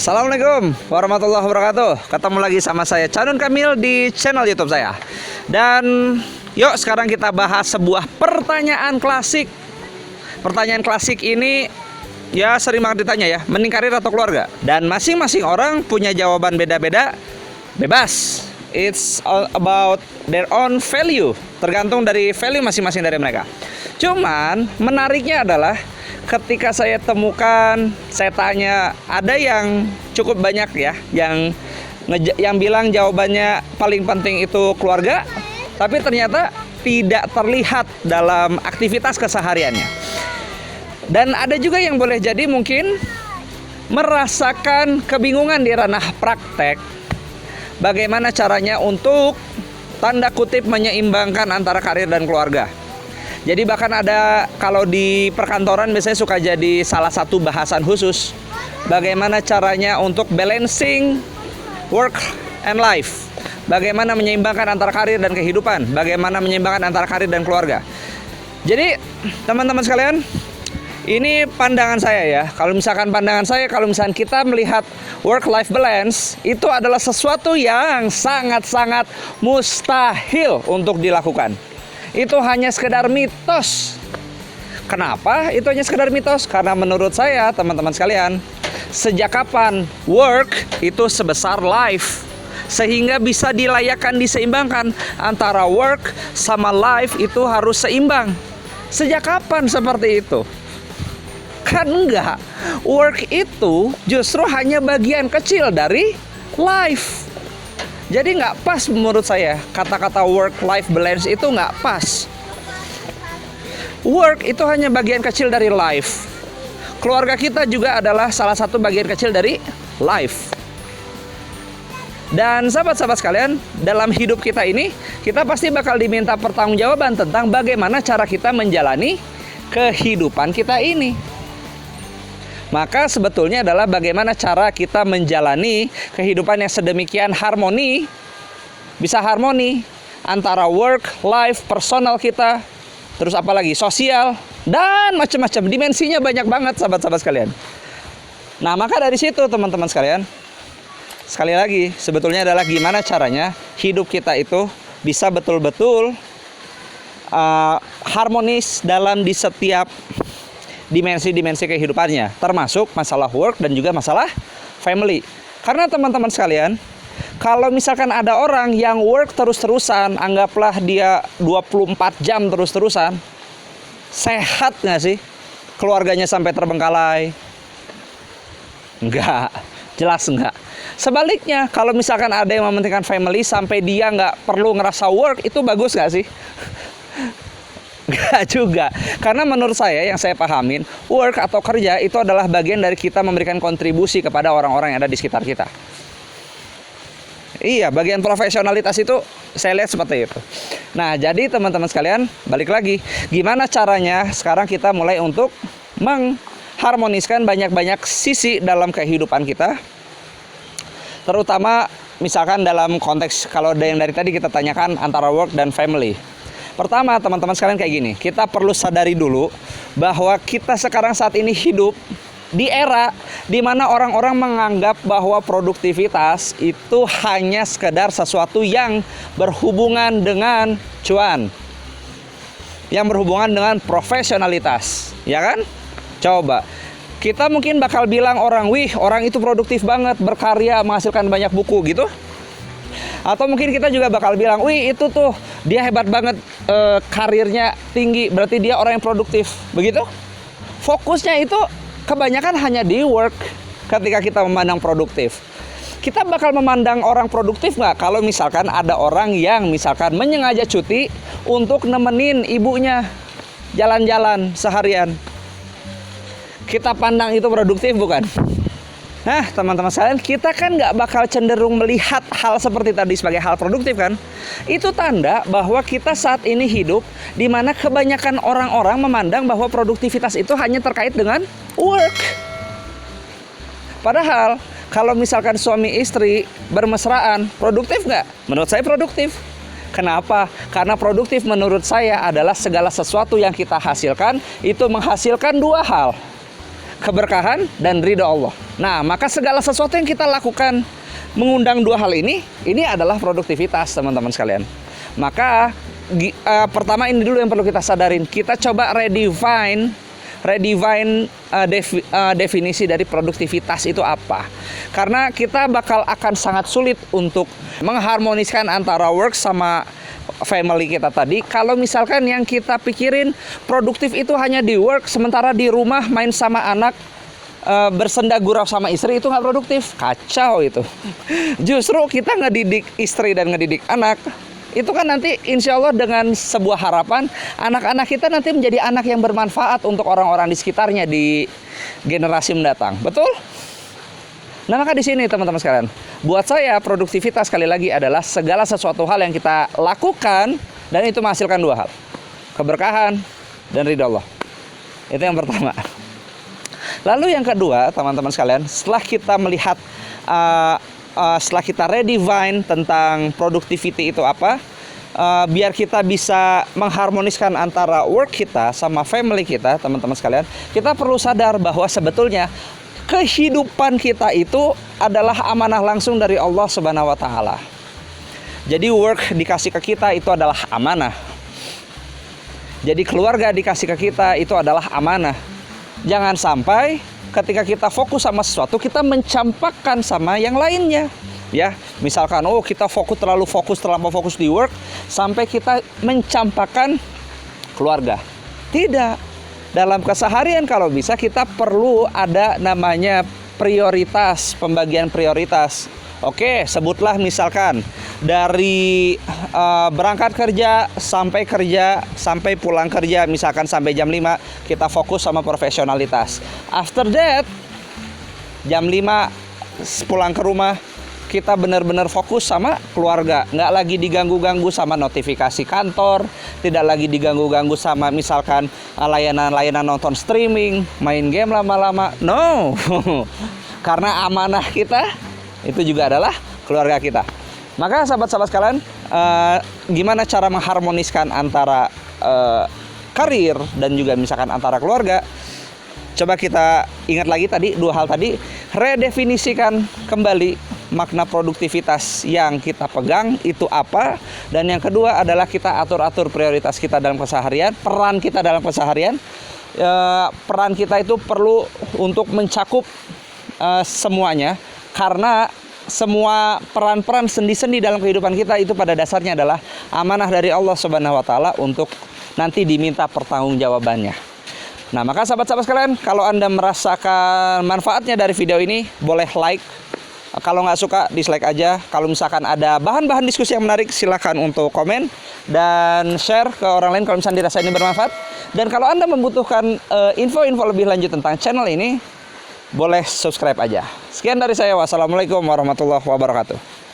Assalamualaikum warahmatullahi wabarakatuh. Ketemu lagi sama saya Canun Kamil di channel YouTube saya. Dan yuk sekarang kita bahas sebuah pertanyaan klasik. Pertanyaan klasik ini ya sering banget ditanya ya, mending karir atau keluarga? Dan masing-masing orang punya jawaban beda-beda. Bebas. It's all about their own value. Tergantung dari value masing-masing dari mereka. Cuman menariknya adalah ketika saya temukan, saya tanya, ada yang cukup banyak ya yang bilang jawabannya paling penting itu keluarga, tapi ternyata tidak terlihat dalam aktivitas kesehariannya. Dan ada juga yang boleh jadi mungkin merasakan kebingungan di ranah praktek, bagaimana caranya untuk tanda kutip menyeimbangkan antara karir dan keluarga. Jadi bahkan ada, kalau di perkantoran biasanya suka jadi salah satu bahasan khusus, bagaimana caranya untuk balancing work and life. Bagaimana menyeimbangkan antara karir dan kehidupan. Bagaimana menyeimbangkan antara karir dan keluarga. Jadi teman-teman sekalian, ini pandangan saya ya. Kalau misalkan kita melihat work-life balance, itu adalah sesuatu yang sangat-sangat mustahil untuk dilakukan. Itu hanya sekedar mitos. Kenapa itu hanya sekedar mitos? Karena menurut saya, teman-teman sekalian, sejak kapan work itu sebesar life? Sehingga bisa dilayakkan, diseimbangkan antara work sama life itu harus seimbang. Sejak kapan seperti itu? Kan enggak. Work itu justru hanya bagian kecil dari life. Jadi nggak pas menurut saya kata-kata work-life balance itu nggak pas. Work itu hanya bagian kecil dari life. Keluarga kita juga adalah salah satu bagian kecil dari life. Dan sahabat-sahabat sekalian, dalam hidup kita ini, kita pasti bakal diminta pertanggungjawaban tentang bagaimana cara kita menjalani kehidupan kita ini. Maka sebetulnya adalah bagaimana cara kita menjalani kehidupan yang sedemikian harmoni, bisa harmoni antara work, life, personal kita, terus apalagi sosial, dan macam-macam. Dimensinya banyak banget sahabat-sahabat sekalian. Nah maka dari situ teman-teman sekalian, sekali lagi sebetulnya adalah gimana caranya hidup kita itu bisa betul-betul harmonis di setiap dimensi-dimensi kehidupannya, termasuk masalah work dan juga masalah family. Karena teman-teman sekalian, kalau misalkan ada orang yang work terus-terusan, anggaplah dia 24 jam terus-terusan, sehat nggak sih? Keluarganya sampai terbengkalai? Enggak, jelas enggak. Sebaliknya, kalau misalkan ada yang mementingkan family sampai dia nggak perlu ngerasa work, itu bagus nggak sih? Enggak juga. Karena menurut saya, yang saya pahamin, work atau kerja itu adalah bagian dari kita memberikan kontribusi kepada orang-orang yang ada di sekitar kita. Iya, bagian profesionalitas itu saya lihat seperti itu. Nah, jadi teman-teman sekalian, balik lagi, gimana caranya sekarang kita mulai untuk mengharmoniskan banyak-banyak sisi dalam kehidupan kita. Terutama misalkan dalam konteks, kalau ada yang dari tadi kita tanyakan antara work dan family. Pertama, teman-teman sekalian kayak gini, kita perlu sadari dulu bahwa kita sekarang saat ini hidup di era di mana orang-orang menganggap bahwa produktivitas itu hanya sekedar sesuatu yang berhubungan dengan cuan, yang berhubungan dengan profesionalitas, ya kan? Coba, kita mungkin bakal bilang orang itu produktif banget, berkarya, menghasilkan banyak buku gitu. Atau mungkin kita juga bakal bilang, itu tuh dia hebat banget, karirnya tinggi, berarti dia orang yang produktif. Begitu? Fokusnya itu kebanyakan hanya di work ketika kita memandang produktif. Kita bakal memandang orang produktif nggak kalau misalkan ada orang yang misalkan menyengaja cuti untuk nemenin ibunya jalan-jalan seharian. Kita pandang itu produktif bukan? Nah teman-teman sekalian, kita kan nggak bakal cenderung melihat hal seperti tadi sebagai hal produktif kan? Itu tanda bahwa kita saat ini hidup di mana kebanyakan orang-orang memandang bahwa produktivitas itu hanya terkait dengan work. Padahal kalau misalkan suami istri bermesraan, produktif nggak? Menurut saya produktif. Kenapa? Karena produktif menurut saya adalah segala sesuatu yang kita hasilkan itu menghasilkan dua hal. keberkahan dan ridho Allah. Nah, maka segala sesuatu yang kita lakukan mengundang dua hal ini adalah produktivitas, teman-teman sekalian. Maka pertama ini dulu yang perlu kita sadarin. Kita coba redefine definisi dari produktivitas itu apa. Karena kita akan sangat sulit untuk mengharmoniskan antara work sama family kita tadi. Kalau misalkan yang kita pikirin produktif itu hanya di work, sementara di rumah main sama anak, bersenda gurau sama istri, itu nggak produktif. Kacau itu. Justru kita ngedidik istri dan ngedidik anak, itu kan nanti insya Allah dengan sebuah harapan anak-anak kita nanti menjadi anak yang bermanfaat untuk orang-orang di sekitarnya di generasi mendatang. Betul? Nah, maka di sini teman-teman sekalian, buat saya produktivitas sekali lagi adalah segala sesuatu hal yang kita lakukan dan itu menghasilkan dua hal, keberkahan dan ridha Allah. Itu yang pertama. Lalu yang kedua, teman-teman sekalian, setelah kita melihat setelah kita redefine tentang productivity itu apa, biar kita bisa mengharmoniskan antara work kita sama family kita, teman-teman sekalian, kita perlu sadar bahwa sebetulnya kehidupan kita itu adalah amanah langsung dari Allah Subhanahu wa taala. Jadi work dikasih ke kita itu adalah amanah. Jadi keluarga dikasih ke kita itu adalah amanah. Jangan sampai ketika kita fokus sama sesuatu kita mencampakkan sama yang lainnya. Ya, misalkan kita terlalu fokus di work sampai kita mencampakkan keluarga. Tidak. Dalam keseharian kalau bisa kita perlu ada namanya prioritas, pembagian prioritas. Oke, sebutlah misalkan dari berangkat kerja sampai pulang kerja, misalkan sampai jam 5 kita fokus sama profesionalitas. After that, jam 5 pulang ke rumah kita benar-benar fokus sama keluarga, nggak lagi diganggu-ganggu sama notifikasi kantor, tidak lagi diganggu-ganggu sama misalkan layanan-layanan nonton streaming, main game lama-lama. No, karena amanah kita itu juga adalah keluarga kita. Maka sahabat-sahabat sekalian, gimana cara mengharmoniskan antara karir dan juga misalkan antara keluarga? Coba kita ingat lagi tadi dua hal tadi, redefinisikan kembali makna produktivitas yang kita pegang itu apa, dan yang kedua adalah kita atur prioritas kita dalam keseharian, peran kita dalam keseharian. Peran kita itu perlu untuk mencakup semuanya, karena semua peran-peran sendi-sendi dalam kehidupan kita itu pada dasarnya adalah amanah dari Allah Subhanahu wa taala untuk nanti diminta pertanggungjawabannya. Nah, maka sahabat-sahabat sekalian, kalau Anda merasakan manfaatnya dari video ini, boleh like. Kalau nggak suka, dislike aja. Kalau misalkan ada bahan-bahan diskusi yang menarik, silakan untuk komen dan share ke orang lain kalau misalnya dirasa ini bermanfaat. Dan kalau Anda membutuhkan info-info lebih lanjut tentang channel ini, boleh subscribe aja. Sekian dari saya. Wassalamualaikum warahmatullahi wabarakatuh.